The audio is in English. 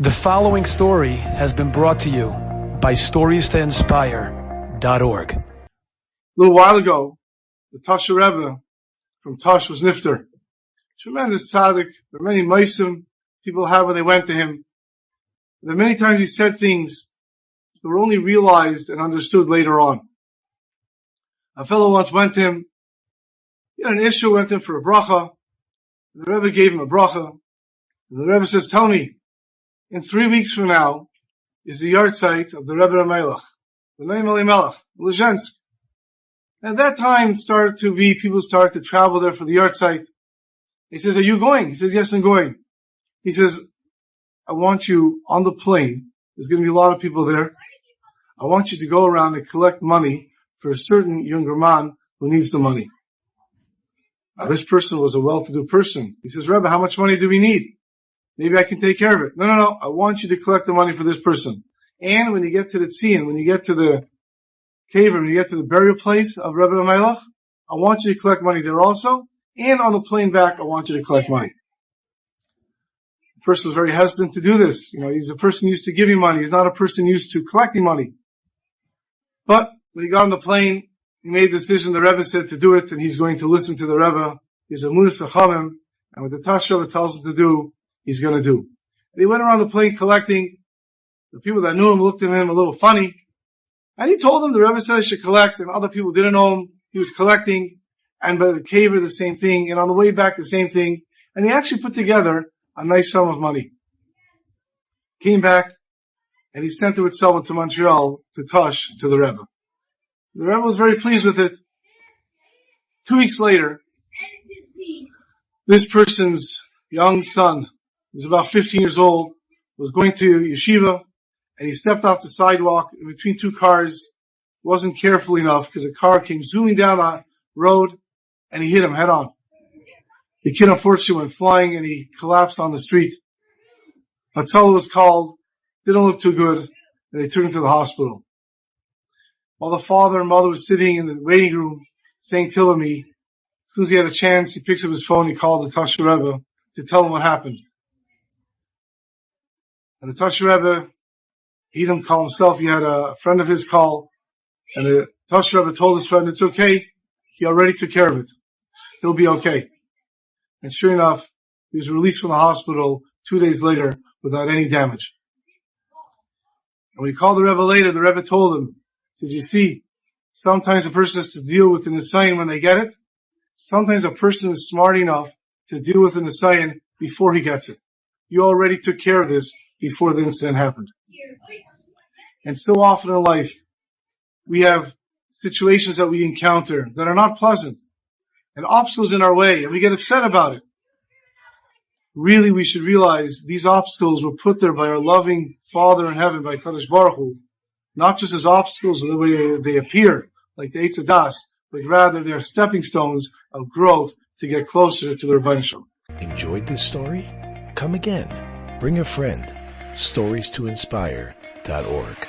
The following story has been brought to you by StoriesToInspire.org. A little while ago, the Tasha Rebbe from Tosh was nifter. Tremendous tzaddik. There were many meisim people had when they went to him. There were many times he said things that were only realized and understood later on. A fellow once went to him. He had an issue, went to him for a bracha. The Rebbe gave him a bracha. And the Rebbe says, tell me, in 3 weeks from now is the yard site of the Rebbe Melech, the name Elimelech, Lezhensk. At that time, people started to travel there for the yard site. He says, are you going? He says, yes, I'm going. He says, I want you on the plane. There's going to be a lot of people there. I want you to go around and collect money for a certain younger man who needs the money. Now, this person was a well-to-do person. He says, Rebbe, how much money do we need? Maybe I can take care of it. No. I want you to collect the money for this person. And when you get to the tzien, when you get to the cave, when you get to the burial place of Rebbe Melech, I want you to collect money there also. And on the plane back, I want you to collect money. The person was very hesitant to do this. He's a person used to giving money. He's not a person used to collecting money. But when he got on the plane, he made the decision. The Rebbe said to do it, and he's going to listen to the Rebbe. He's a Munis Chachamim, and what the Tash Rebbe tells him to do, he's going to do. And he went around the plane collecting. The people that knew him looked at him a little funny. And he told them the Rebbe said he should collect, and other people didn't know him. He was collecting. And by the caver, the same thing. And on the way back, the same thing. And he actually put together a nice sum of money. Came back, and he sent it with someone to Montreal, to Tosh, to the Rebbe. The Rebbe was very pleased with it. 2 weeks later, this person's young son, he was about 15 years old, was going to yeshiva, and he stepped off the sidewalk in between two cars, wasn't careful enough because a car came zooming down the road, and he hit him head on. The kid unfortunately went flying, and he collapsed on the street. Hatzalah was called, didn't look too good, and they took him to the hospital. While the father and mother were sitting in the waiting room, saying Tilami, as soon as he had a chance, he picks up his phone, he called the Tasha Rebbe to tell him what happened. And the Tasha Rebbe, he didn't call himself, he had a friend of his call, and the Tasha Rebbe told his friend, it's okay, he already took care of it. He'll be okay. And sure enough, he was released from the hospital 2 days later without any damage. And when he called the Rebbe later, the Rebbe told him, he says, you see, sometimes a person has to deal with an Nisayan when they get it. Sometimes a person is smart enough to deal with an Nisayan before he gets it. You already took care of this before the incident happened. And so often in life, we have situations that we encounter that are not pleasant and obstacles in our way, and we get upset about it. Really, we should realize these obstacles were put there by our loving Father in heaven, by Kadosh Baruch Hu, not just as obstacles the way they appear, like the Eitz Hadas, but rather they're stepping stones of growth to get closer to the Rabbi Shalom. Enjoyed this story? Come again. Bring a friend. StoriesToInspire.org